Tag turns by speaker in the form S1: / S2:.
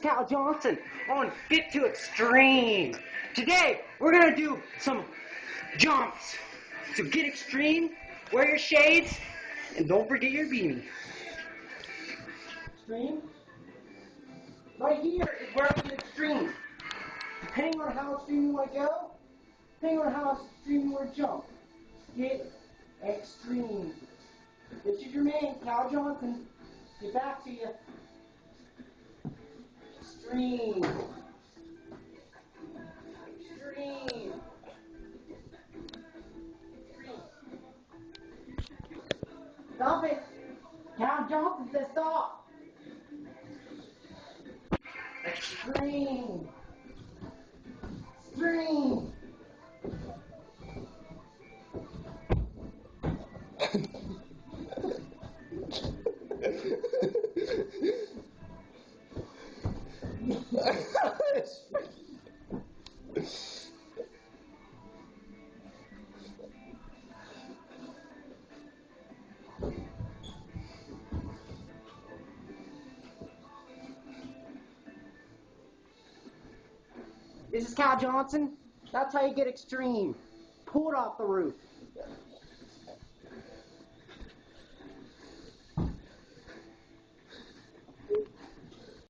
S1: Cal Johnson on Get to Extreme. Today, we're going to do some jumps. So get extreme, wear your shades, and don't forget your beanie. Extreme. Right here is where I get extreme. Depending on how extreme you want to go, depending on how extreme you want to jump. Get extreme. This is your man, Cal Johnson. Get back to you. Extreme. Extreme. Stop it. Cal Johnson says stop. Extreme. Extreme. This is Cal Johnson. That's how you get extreme. Pull it off the roof.